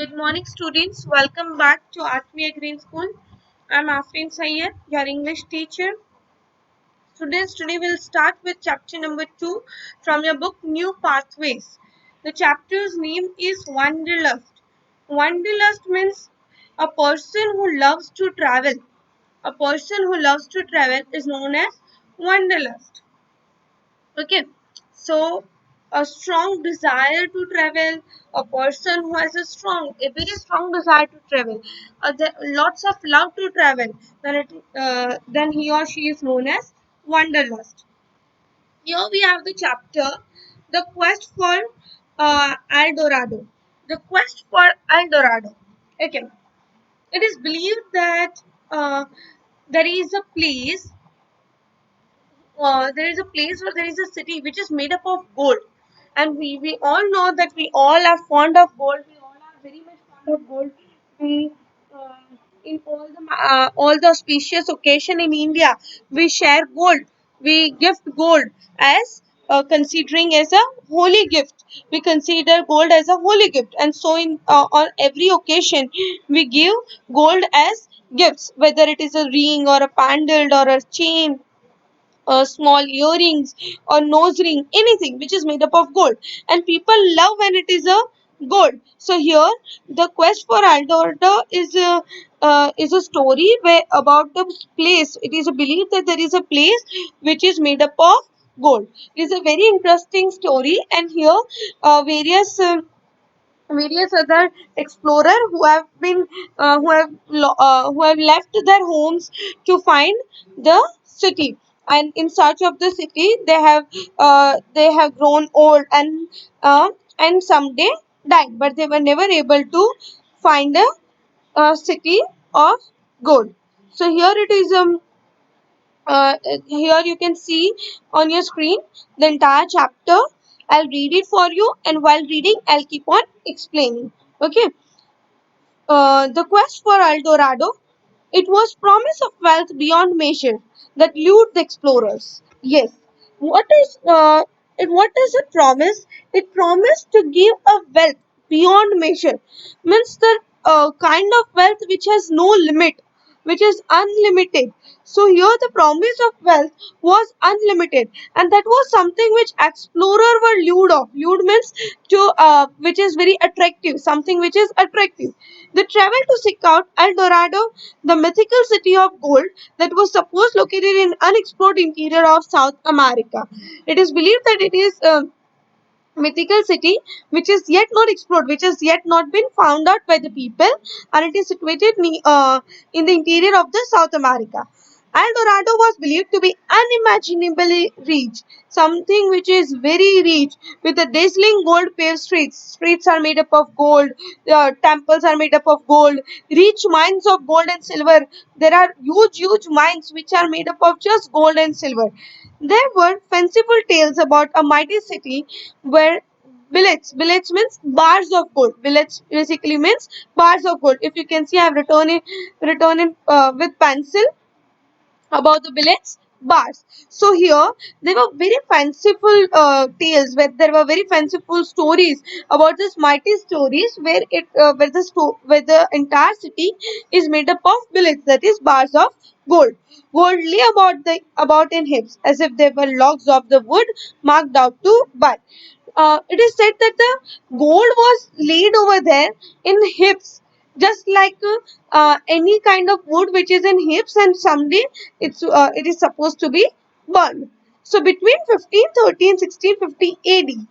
Good morning, students. Welcome back to Atmiya Green School. I'm Afrin Sayyed, your English teacher. Students, today we'll start with chapter number 2 from your book New Pathways. The chapter's name is Wanderlust. Wanderlust means a person who loves to travel. A person who loves to travel is known as Wanderlust. Okay, so a strong desire to travel, a person who has a very strong desire to travel, lots of love to travel, then he or she is known as wanderlust. Here we have the chapter, the quest for El Dorado. The quest for El Dorado. Okay, it is believed that there is a place there is a place or there is a city which is made up of gold, and we all know that we all are fond of gold. We all are very much fond of gold. We in all the auspicious occasion in India, we share gold. We gift gold as considering as a holy gift. We consider gold as a holy gift, and so in on every occasion we give gold as gifts, whether it is a ring or a pendant or a chain, small earrings or nose ring, anything which is made up of gold, and people love when it is a gold. So here the quest for Eldorado is a story where about the place. It is a belief that there is a place which is made up of gold. It is a very interesting story, and here various other explorer who have left their homes to find the city, and in search of the city they have grown old and someday died, but they were never able to find a city of gold. So here you can see on your screen the entire chapter. I'll read it for you, and while reading I'll keep on explaining. Okay. The quest for El Dorado, it was promise of wealth beyond measure that lured the explorers. Yes, what is what does it promise? It promised to give a wealth beyond measure. Means the kind of wealth which has no limit, which is unlimited. So here the promise of wealth was unlimited, and that was something which explorer were lured of. Lured means to which is very attractive, something which is attractive. They traveled to seek out El Dorado, the mythical city of gold that was supposed located in unexplored interior of South America. It is believed that it is mythical city which is yet not explored, which has yet not been found out by the people, and it is situated in the interior of the South America. El Dorado was believed to be unimaginably rich, something which is very rich, with the dazzling gold paved streets. Streets are made up of gold, temples are made up of gold, rich mines of gold and silver. There are huge mines which are made up of just gold and silver. There were fanciful tales about a mighty city where billets means bars of gold. Billets basically means bars of gold. If you can see, I have written in with pencil about the billets bars. So here there were very fanciful tales, where there were very fanciful stories about this mighty stories where the entire city is made up of billets, that is bars of gold. Gold lay about in heaps, as if they were logs of the wood marked out to buy. It is said that the gold was laid over there in heaps, just like any kind of wood which is in heaps, and someday it is supposed to be burned. So between 1530 and 1650 AD,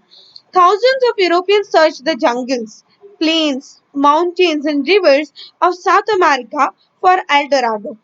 thousands of Europeans searched the jungles, plains, mountains, and rivers of South America for El Dorado.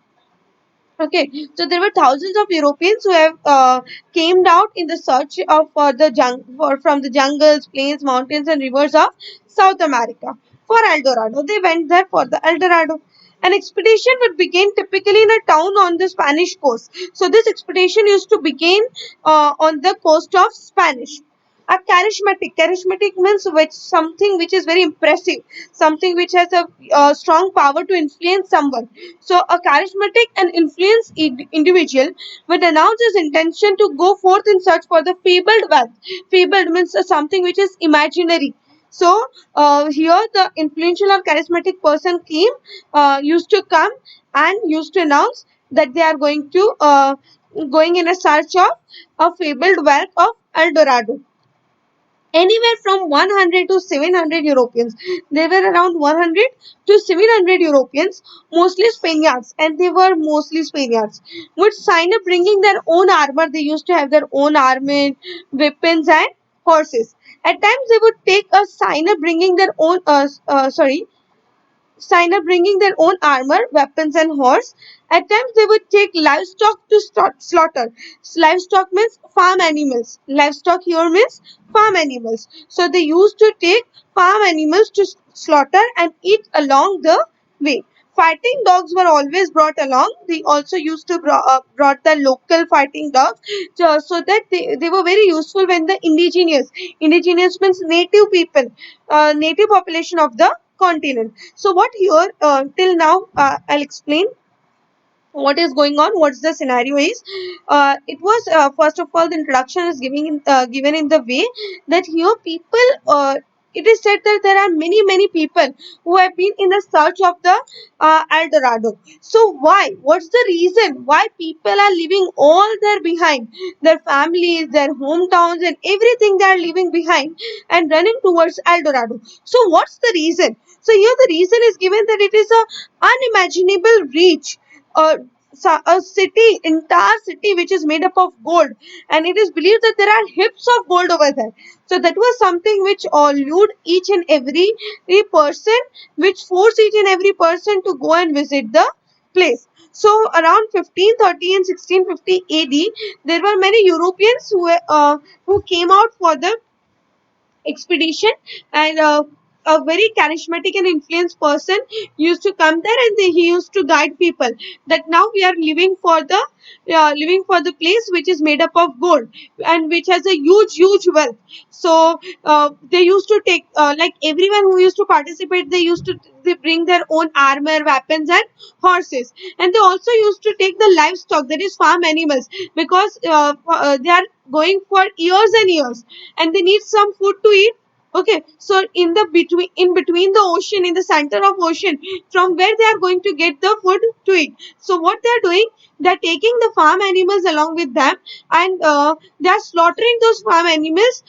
Okay, so there were thousands of Europeans who have came out in the search of from the jungles, plains, mountains, and rivers of South America for El Dorado. They went there for the El Dorado. An expedition would begin typically in a town on the Spanish coast. So this expedition used to begin on the coast of Spanish. A charismatic means which something which is very impressive, something which has a strong power to influence someone. So a charismatic and influenced individual would announce his intention to go forth in search for the fabled wealth. Fabled means something which is imaginary, So here the influential or charismatic person came, used to come and used to announce that they are going in a search of a fabled wealth of El Dorado. Anywhere from 100 to 700 Europeans. There were around 100 to 700 Europeans, mostly Spaniards, and they were mostly Spaniards, would sign up bringing their own armor. They used to have their own armor, weapons, and horses. At times, they would take a sign up bringing their own, sign up bringing their own armor, weapons, and horse. At times, they would take livestock to slaughter. Livestock means farm animals. Livestock here means farm animals. So they used to take farm animals to slaughter and eat along the way. Fighting dogs were always brought along. They also used to brought the local fighting dogs, so that they were very useful when the indigenous means native people, native population of the continent. So what here till now I'll explain what is going on, what's the scenario is. It was first of all, the introduction is given in the way that here people, it is said that there are many people who have been in the search of the El Dorado. So what's the reason why people are leaving all their behind, their families, their hometowns, and everything they are leaving behind and running towards El Dorado? So what's the reason? So here the reason is given that it is a unimaginable reach, a, a city, entire city which is made up of gold, and it is believed that there are heaps of gold over there. So that was something which allured each and every person, which forced each and every person to go and visit the place. So around 1530 and 1650 AD, there were many Europeans who came out for the expedition, and a very charismatic and influenced person used to come there, and he used to guide people that now we are living for the place which is made up of gold and which has a huge wealth. So they used to take, like everyone who used to participate, they bring their own armor, weapons, and horses. And they also used to take the livestock, that is farm animals, because they are going for years and years, and they need some food to eat. Okay, so in between the ocean, in the center of ocean, from where they are going to get the food to eat. So what they are doing, they are taking the farm animals along with them, and they are slaughtering those farm animals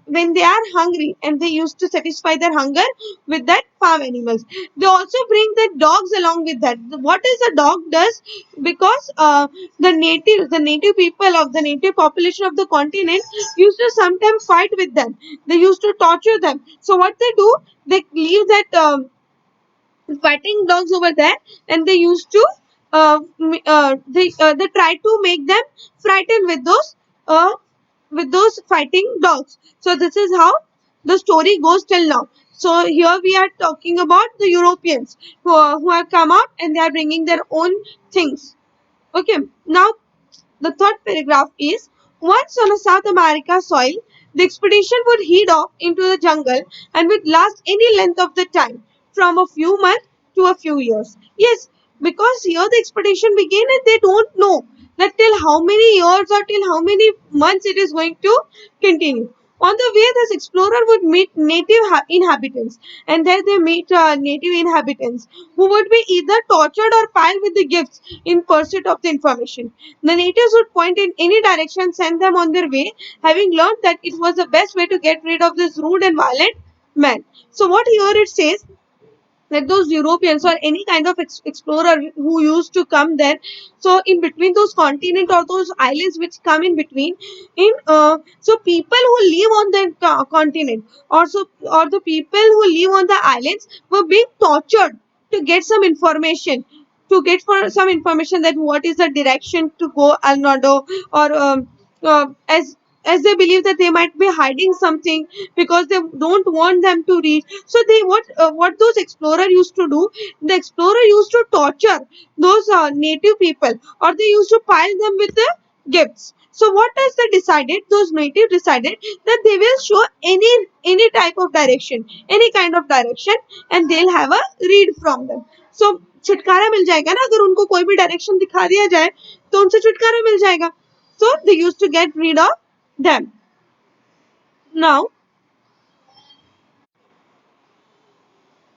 when they are hungry, and they used to satisfy their hunger with that farm animals. They also bring the dogs along with that. What is a dog does? Because the native people of the native population of the continent used to sometimes fight with them. They used to torture them. So what they do, they leave that fighting dogs over there, and they used to they try to make them frightened uh, with those fighting dogs. So this is how the story goes till now. So here we are talking about the Europeans who have come out, and they are bringing their own things. Okay, now the third paragraph is, once on a South America soil, the expedition would head off into the jungle and would last any length of the time, from a few months to a few years. Yes, because here the expedition began and they don't know that till how many years or till how many months it is going to continue. On the way, this explorer would meet native inhabitants, and there they meet native inhabitants who would be either tortured or piled with the gifts in pursuit of the information. The natives would point in any direction, send them on their way, having learned that it was the best way to get rid of this rude and violent man. So, what here it says, that those Europeans or any kind of explorer who used to come there, so in between those continent or those islands which come in between, in so people who live on that continent, or the people who live on the islands were being tortured to get some information, some information that what is the direction to go Alnado, or as they believe that they might be hiding something because they don't want them to reach. So they what those explorer used to do, the explorer used to torture those native people, or they used to pile them with the gifts. So what does they decided, those native decided that they will show any type of direction, any kind of direction, and they'll have a read from them. So छुटकारा मिल जाएगा ना, अगर उनको कोई भी direction दिखा दिया जाए तो उनसे छुटकारा मिल जाएगा. So they used to get rid of them. Now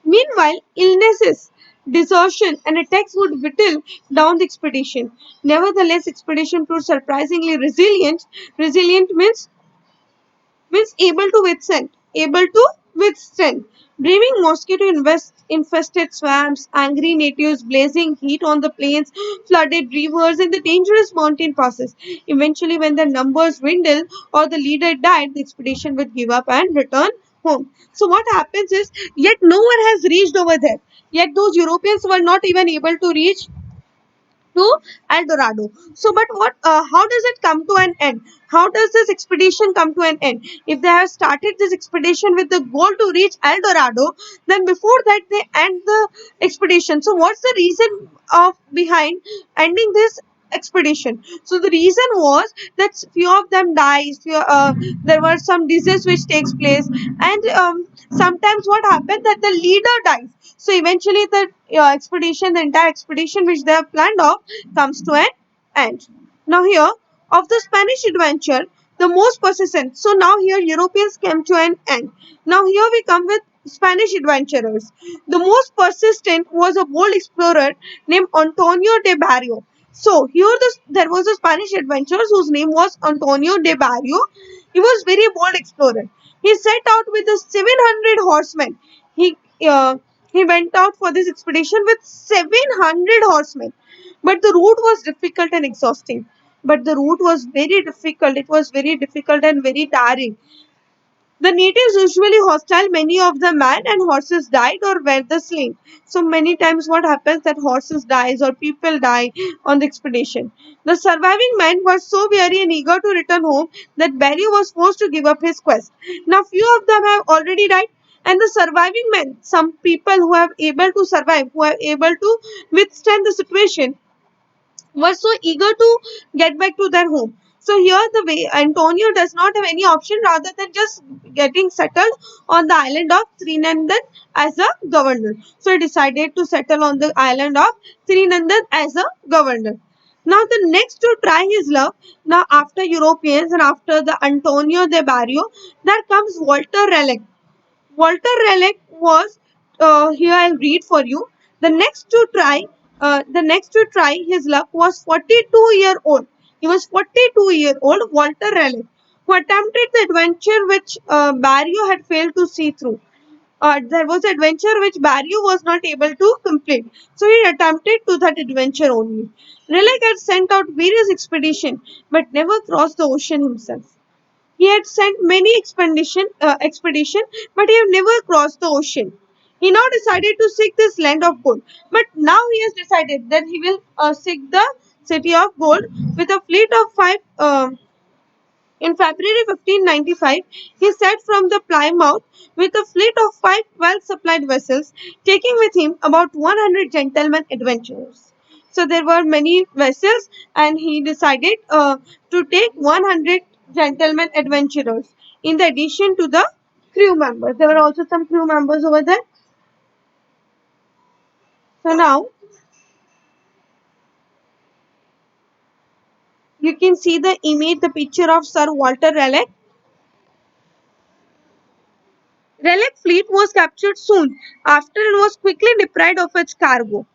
Meanwhile, illnesses, desertion, and attacks would whittle down the expedition. Nevertheless, expedition proved surprisingly resilient. Resilient means able to withstand. Braving mosquito infested swamps, angry natives, blazing heat on the plains, flooded rivers, and the dangerous mountain passes. Eventually, when the numbers dwindled or the leader died, the expedition would give up and return home. So, what happens is, yet no one has reached over there. Yet those Europeans were not even able to reach to El Dorado. So, but what? How does it come to an end? How does this expedition come to an end? If they have started this expedition with the goal to reach El Dorado, then before that they end the expedition. So, what's the reason of behind ending this expedition? So the reason was that few of them dies, there were some disease which takes place, and sometimes what happened that the leader dies. So eventually the expedition, the entire expedition which they have planned off, comes to an end. Now here, of the Spanish adventure, the most persistent. So now here Europeans came to an end. Now here we come with Spanish adventurers. The most persistent was a bold explorer named Antonio de Barrio. So here there was a Spanish adventurer whose name was Antonio de Barrio. He was very bold explorer. He set out with the 700 horsemen. He uh, he went out for this expedition with 700 horsemen. But the route was difficult and exhausting. But the route was very difficult. It was very difficult and very tiring. The natives usually hostile, many of the men and horses died or were the slain. So many times what happens that horses dies or people die on the expedition. The surviving men were so weary and eager to return home that Barry was forced to give up his quest. Now few of them have already died, and the surviving men, some people who have able to survive, who are able to withstand the situation, were so eager to get back to their home. So here the way Antonio does not have any option rather than just getting settled on the island of Trinandan as a governor. So he decided to settle on the island of Trinandan as a governor. Now the next to try his luck, now after Europeans and after the Antonio de Barrio, there comes Walter Relic. Walter Relic was here. I'll read for you. The next to try his luck was 42-year-old. He was 42-year-old Walter Relic, who attempted the adventure which Barrio had failed to see through. There was an adventure which Barrio was not able to complete, so he attempted to that adventure only. Relic had sent out various expeditions, but never crossed the ocean himself. He had sent many expedition, but he had never crossed the ocean. He now decided to seek this land of gold. But now he has decided that he will seek the city of gold with a fleet of five. In February 1595, he set from the Plymouth with a fleet of five well-supplied vessels, taking with him about 100 gentlemen adventurers. So there were many vessels, and he decided to take 100 gentlemen adventurers in addition to the crew members. There were also some crew members over there. So now you can see the image, the picture of Sir Walter Raleigh. Relic fleet was captured soon after it was quickly deprived of its cargo.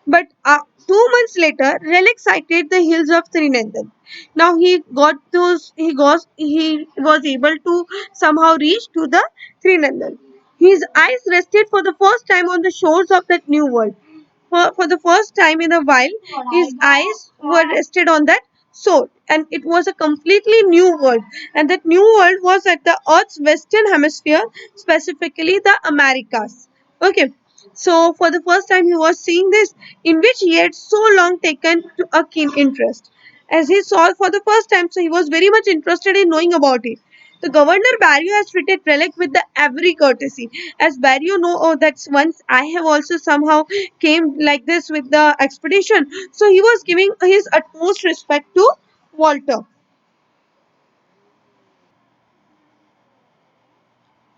But 2 months later, Relic sighted the hills of Trinidad. Now he was able to somehow reach to the Trinidad. His eyes rested for the first time on the shores of that new world. For the first time in a while, his eyes were rested on that sword, and it was a completely new world. And that new world was at the Earth's western hemisphere, specifically the Americas. Okay, so for the first time, he was seeing this, in which he had so long taken to a keen interest. As he saw for the first time, so he was very much interested in knowing about it. The Governor Barrio has treated Relic with the every courtesy. As Barrio know, oh, that's once I have also somehow came like this with the expedition. So he was giving his utmost respect to Walter.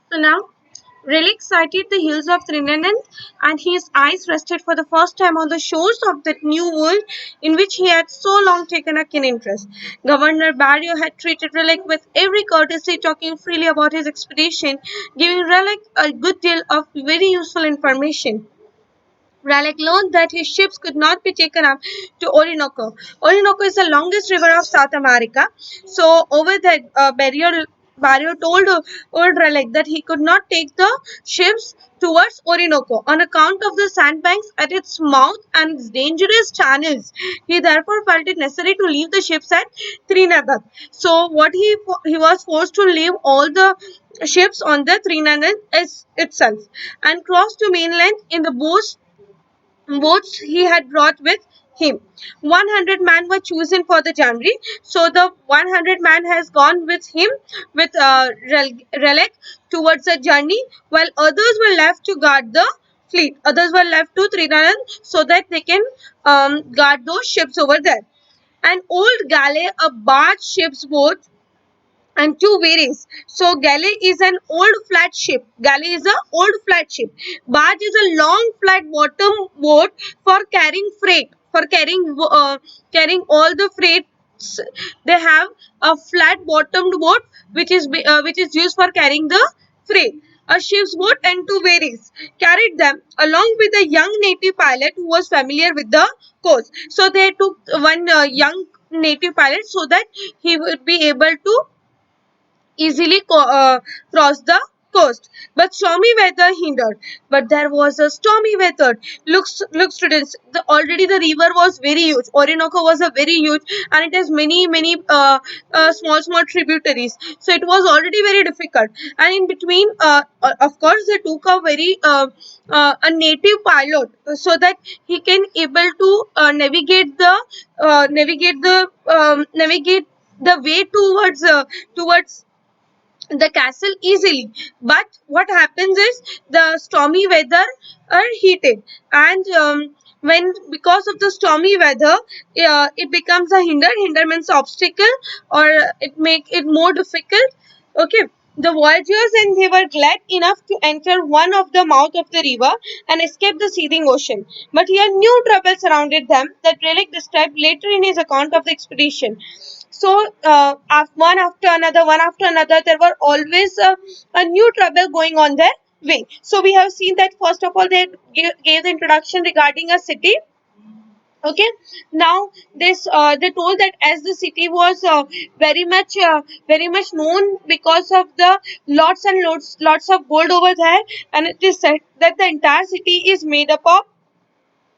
So now Relic sighted the hills of Trinidad, and his eyes rested for the first time on the shores of that new world in which he had so long taken a keen interest. Governor Barrio had treated Relic with every courtesy, talking freely about his expedition, giving Relic a good deal of very useful information. Raleigh learned that his ships could not be taken up to Orinoco. Orinoco is the longest river of South America. So over that, Barrio told old Raleigh that he could not take the ships towards Orinoco on account of the sandbanks at its mouth and its dangerous channels. He therefore felt it necessary to leave the ships at Trinidad. So what he was forced to leave all the ships on the Trinidad itself and cross to mainland in the boats he had brought with him. 100 men were chosen for the Jamboree. So the 100 man has gone with him with Relic towards the journey, while others were left to guard the fleet. Others were left to Trinidad so that they can guard those ships over there. An old galley, a barge ship's boat, and two wherries. So galley is an old flat ship. Galley is a old flat ship. Barge is a long flat bottom boat for carrying freight, for carrying all the freights. They have a flat bottomed boat which is used for carrying the freight. A ship's boat and two wherries carried them along with a young native pilot who was familiar with the coast. So they took one young native pilot so that he would be able to easily cross the coast. But stormy weather hindered. But there was a stormy weather. Look, students. Already the river was very huge. Orinoco was a very huge, and it has many small tributaries. So it was already very difficult. And in between, of course, they took a very a native pilot so that he can able to navigate the way towards the castle easily. But what happens is the stormy weather are heated, and when because of the stormy weather, it becomes a hinder means obstacle, or it make it more difficult. Okay, the voyagers and they were glad enough to enter one of the mouth of the river and escape the seething ocean. But here new trouble surrounded them that Relic described later in his account of the expedition. So one after another, there were always a new trouble going on their way. So we have seen that first of all they gave the introduction regarding a city. Okay, now this they told that as the city was very much known because of the lots of gold over there, and it is said that the entire city is made up of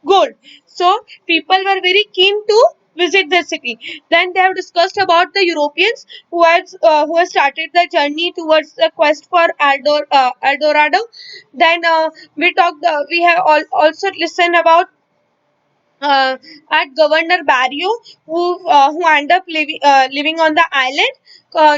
gold. So people were very keen to visit the city. Then they have discussed about the Europeans who had started the journey towards the quest for El Dorado. Then we have also listened about at Governor Barrio, who end up living on the island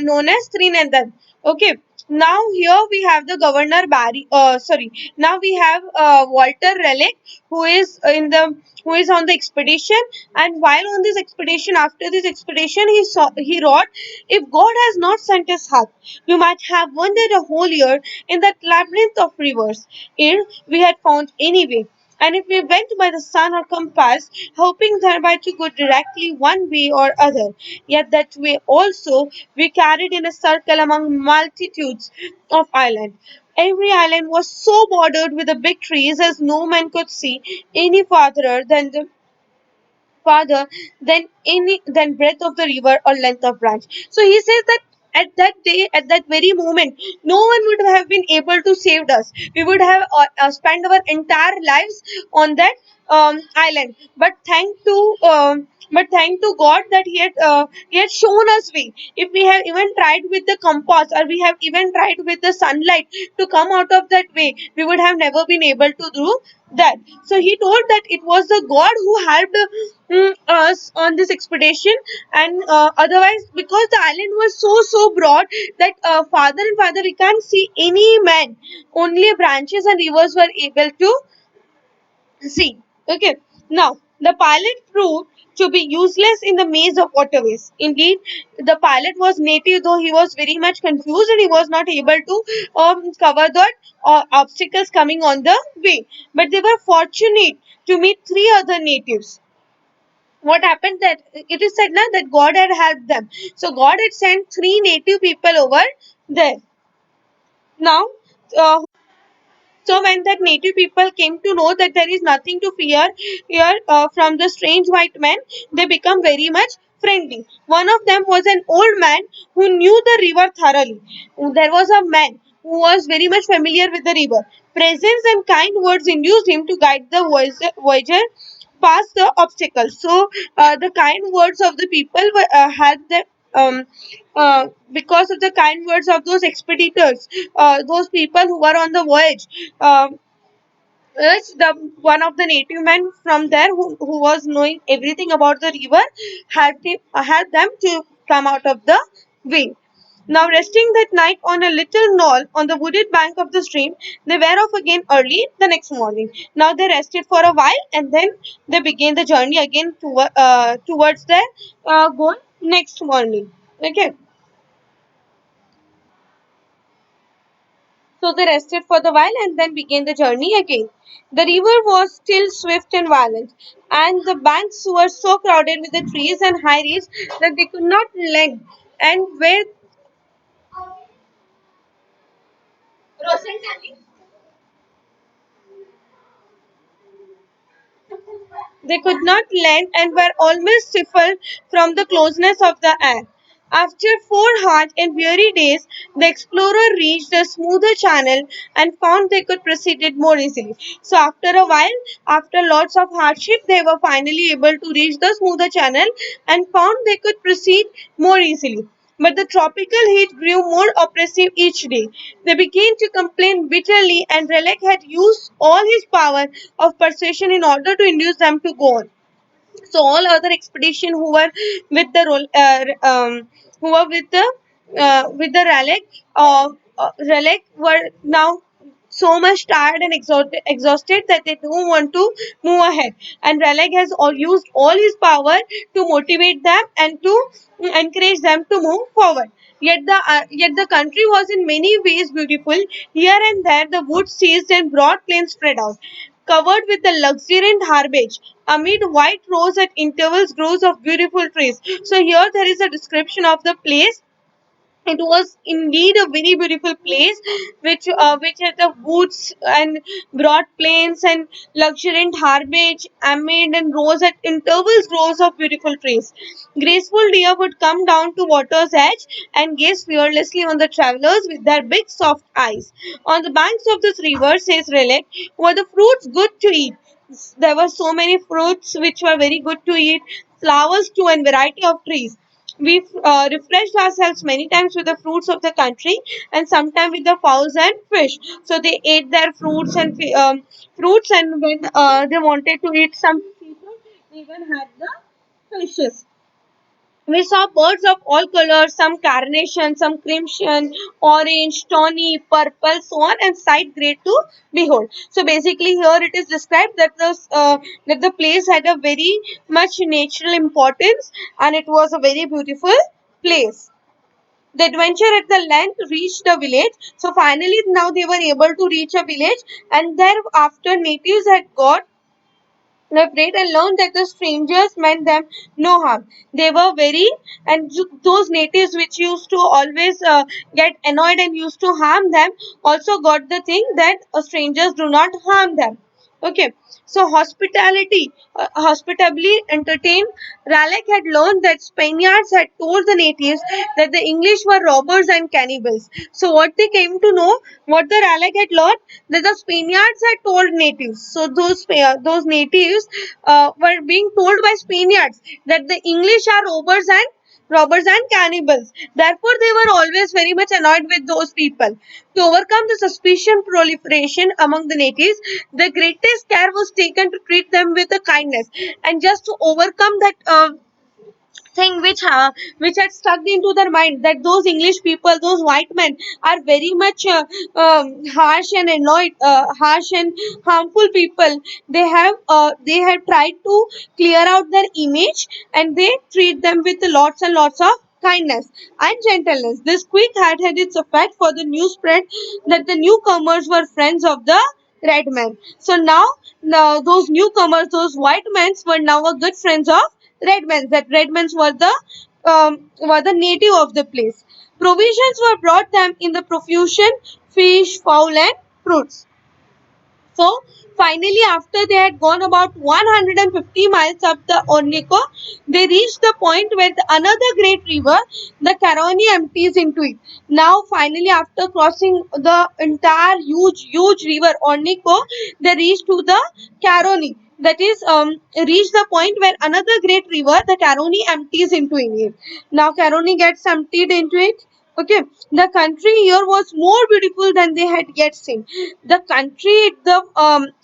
known as Trinidad. Okay. Now here we have the Governor Barry. Sorry. Now we have Walter Relic, who is who is on the expedition. And while on this expedition, after this expedition, he wrote, "If God has not sent His help, we might have wandered a whole year in that labyrinth of rivers, ere we had found any way. And if we went by the sun or compass, hoping thereby to go directly one way or other, yet that way also we carried in a circle among multitudes of islands. Every island was so bordered with the big trees as no man could see any farther than breadth of the river or length of branch." So he says that at that day, at that very moment, no one would have been able to save us. We would have spent our entire lives on that island. But thank to God that He had shown us way. If we have even tried with the compass, or we have even tried with the sunlight to come out of that way, we would have never been able to do that. So he told that it was the God who helped us on this expedition, and otherwise, because the island was so broad that farther and farther we can't see any man. Only branches and rivers were able to see. Okay, now. The pilot proved to be useless in the maze of waterways. Indeed, the pilot was native, though he was very much confused and he was not able to cover the obstacles coming on the way. But they were fortunate to meet three other natives. What happened that it is said now that God had helped them. So God had sent three native people over there. Now, uh, so when that native people came to know that there is nothing to fear here from the strange white men, they become very much friendly. One of them was an old man who knew the river thoroughly. There was a man who was very much familiar with the river. Presence and kind words induced him to guide the voyager past the obstacles. So the kind words of the people had the because of the kind words of those expeditors, those people who were on the voyage. Yes, the one of the native men from there who was knowing everything about the river had them to come out of the way. Now, resting that night on a little knoll on the wooded bank of the stream, they were off again early the next morning. Now, they rested for a while and then they began the journey again towards their goal next morning. Okay. So they rested for the while and then began the journey again. The river was still swift and violent, and the banks were so crowded with the trees and high reeds that they could not length. And where they could not land and were almost stifled from the closeness of the air. After 4 hard and weary days, the explorer reached a smoother channel and found they could proceed it more easily. So, after a while, after lots of hardship, they were finally able to reach the smoother channel and found they could proceed more easily. But the tropical heat grew more oppressive each day. They began to complain bitterly, and Relic had used all his power of persuasion in order to induce them to go on. So all other expedition who were with the who were with the relic were now so much tired and exhausted that they don't want to move ahead. And Relic has used all his power to motivate them and to encourage them to move forward. Yet the country was in many ways beautiful. Here and there, the woods ceased and broad plains spread out covered with the luxuriant herbage. Amid white rows at intervals groves of beautiful trees. So here there is a description of the place. It was indeed a very beautiful place, which had the woods and broad plains and luxuriant herbage, amid and rows at intervals rows of beautiful trees. Graceful deer would come down to water's edge and gaze fearlessly on the travelers with their big soft eyes. On the banks of this river, says Relic, were the fruits good to eat. There were so many fruits which were very good to eat, flowers too, and variety of trees. We refreshed ourselves many times with the fruits of the country and sometimes with the fowls and fish. So they ate their fruits, and when they wanted to eat some seafood, they even had the fishes. We saw birds of all colors, some carnation, some crimson, orange, tawny, purple, so on, and sight great to behold. So basically, here it is described that the place had a very much natural importance, and it was a very beautiful place. The adventure at the land reached the village. So finally, now they were able to reach a village, and thereafter natives had got afraid and learned that the strangers meant them no harm. They were very, and those natives which used to always get annoyed and used to harm them also got the thing that strangers do not harm them. Okay, so hospitably entertained. Raleigh had learned that Spaniards had told the natives that the English were robbers and cannibals. So what they came to know, what the Raleigh had learned, that the Spaniards had told natives. So those natives were being told by Spaniards that the English are robbers and cannibals. Therefore, they were always very much annoyed with those people. To overcome the suspicion proliferation among the natives, the greatest care was taken to treat them with a kindness. And just to overcome that thing which had stuck into their mind, that those English people, those white men, are very much harsh and annoyed, harsh and harmful people. They have tried to clear out their image, and they treat them with lots and lots of kindness and gentleness. This quick had its effect, for the news spread that the newcomers were friends of the red men. So now those newcomers, those white men, were now a good friends of red men. That red men were the native of the place. Provisions were brought them in the profusion, fish, fowl, and fruits. So finally, after they had gone about 150 miles up the Ornico, they reached the point where another great river, the Caroni, empties into it. Now, finally, after crossing the entire huge river Ornico, they reached to the Caroni. That is, reached the point where another great river, the Caroni, empties into it. Now, Caroni gets emptied into it. Okay, the country here was more beautiful than they had yet seen. The country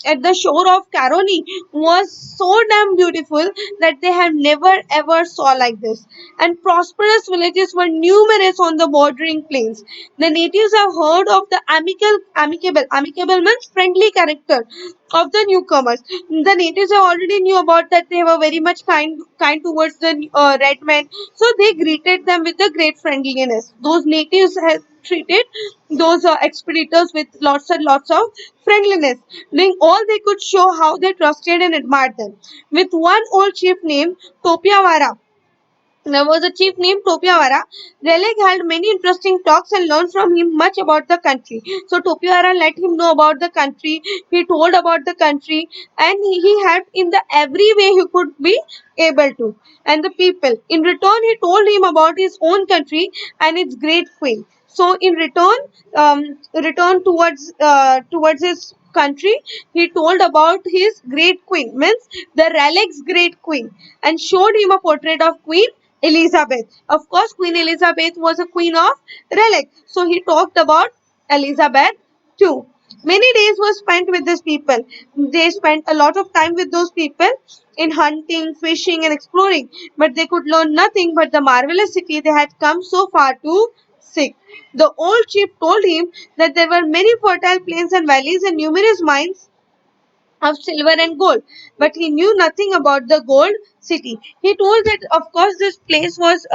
at the shore of Caroni was so damn beautiful that they had never ever saw like this. And prosperous villages were numerous on the bordering plains. The natives have heard of the amicable means friendly character of the newcomers. The natives have already knew about that, they were very much kind towards the red men, so they greeted them with the great friendliness. Those natives had treated those expeditors with lots and lots of friendliness, doing all they could show how they trusted and admired them. With one old chief named Topiawara, there was a chief named Topiawara. Raleigh held many interesting talks and learned from him much about the country. So Topiawara let him know about the country. He told about the country, and he helped in the every way he could be able to. And the people, in return, he told him about his own country and its great queen. So in return towards his country, he told about his great queen, means the Raleigh's great queen, and showed him a portrait of Queen Elizabeth. Of course, Queen Elizabeth was a queen of Raleigh, so he talked about Elizabeth too. Many days were spent with these people. They spent a lot of time with those people in hunting, fishing, and exploring, but they could learn nothing but the marvelous city they had come so far to seek. The old chief told him that there were many fertile plains and valleys and numerous mines of silver and gold, but he knew nothing about the gold city. He told that, of course, this place was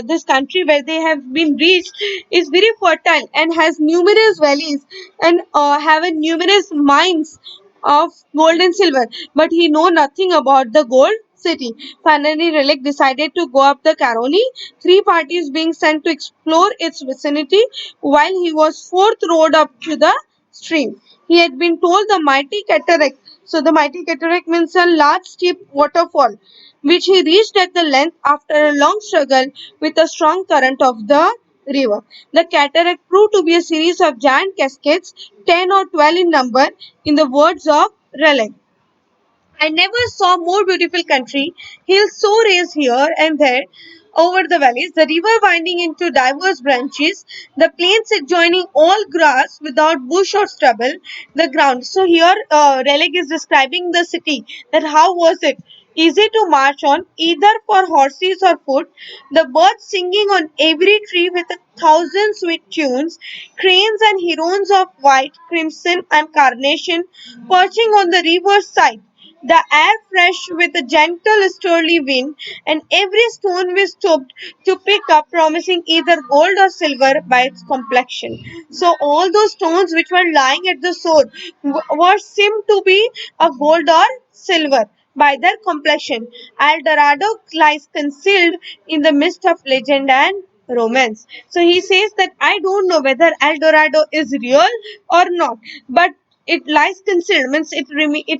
this country where they have been reached is very fertile and has numerous valleys and have a numerous mines of gold and silver, but he know nothing about the gold city. Finally, Relic decided to go up the Caroni, three parties being sent to explore its vicinity, while he was fourth rowed up to the stream. He had been told the mighty cataract. So the mighty cataract means a large steep waterfall, which he reached at the length after a long struggle with a strong current of the river. The cataract proved to be a series of giant cascades, 10 or 12 in number, in the words of Raleigh. I never saw more beautiful country. Hills so raised here and there over the valleys, the river winding into diverse branches, the plains adjoining all grass without bush or stubble, the ground. So here Relic is describing the city, that how was it? Easy to march on, either for horses or foot, the birds singing on every tree with a thousand sweet tunes, cranes and herons of white, crimson, and carnation perching on the river's side, the air fresh with a gentle easterly wind, and every stone we stooped to pick up promising either gold or silver by its complexion. So all those stones which were lying at the shore were seemed to be a gold or silver by their complexion. El Dorado lies concealed in the midst of legend and romance. So he says that I don't know whether El Dorado is real or not, but it lies concealed, means it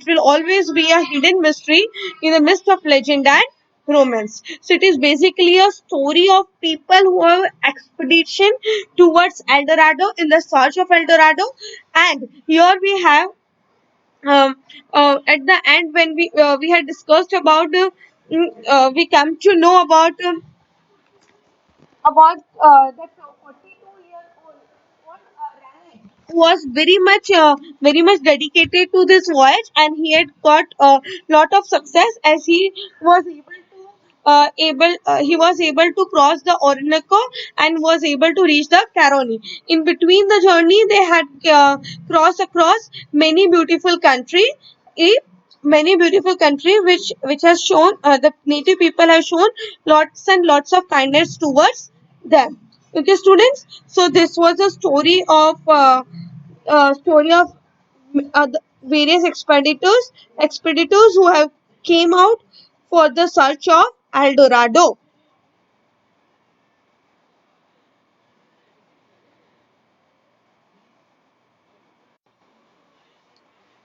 will always be a hidden mystery in the midst of legend and romance. So it is basically a story of people who have expedition towards El Dorado in the search of El Dorado, and here we have at the end when we had discussed about we come to know about that 42-year-old was very much dedicated to this voyage, and he had got a lot of success as he was able to he was able to cross the Orinoco and was able to reach the Caroni. In between the journey, they had crossed across many beautiful country. eh, Many beautiful country which has shown the native people have shown lots and lots of kindness towards them. Okay, students. So this was a story of the various expeditors who have came out for the search of El Dorado.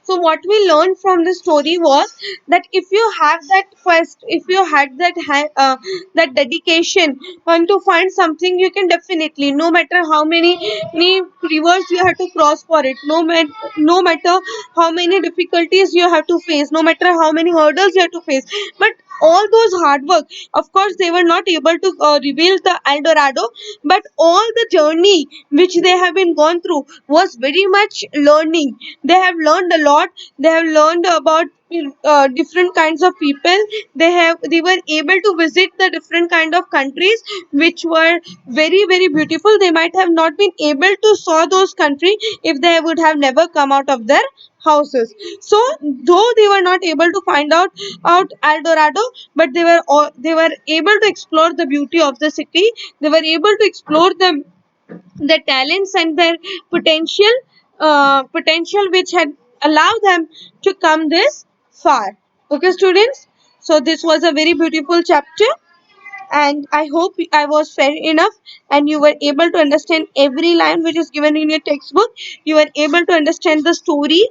So what we learned from the story was that if you have that quest, if you had that dedication and to find something, you can definitely, no matter how many rivers you have to cross for it, no matter how many difficulties you have to face, no matter how many hurdles you have to face, but all those hard work, of course they were not able to reveal the El Dorado, but all the journey which they have been gone through was very much learning. They have learned a lot. They have learned about different kinds of people. They were able to visit the different kind of countries which were very beautiful. They might have not been able to saw those countries if they would have never come out of their houses. So though they were not able to find out El Dorado, but they were able to explore the beauty of the city. They were able to explore the talents and their potential which had allowed them to come this far. Okay, students. So this was a very beautiful chapter, and I hope I was fair enough and you were able to understand every line which is given in your textbook. You were able to understand the story.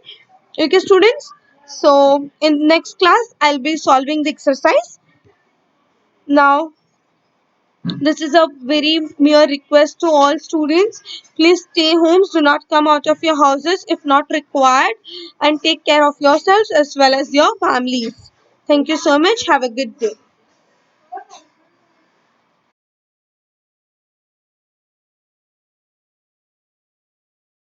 Okay, students. So in next class, I'll be solving the exercise. Now, this is a very mere request to all students. Please stay homes. Do not come out of your houses if not required, and take care of yourselves as well as your families. Thank you so much. Have a good day.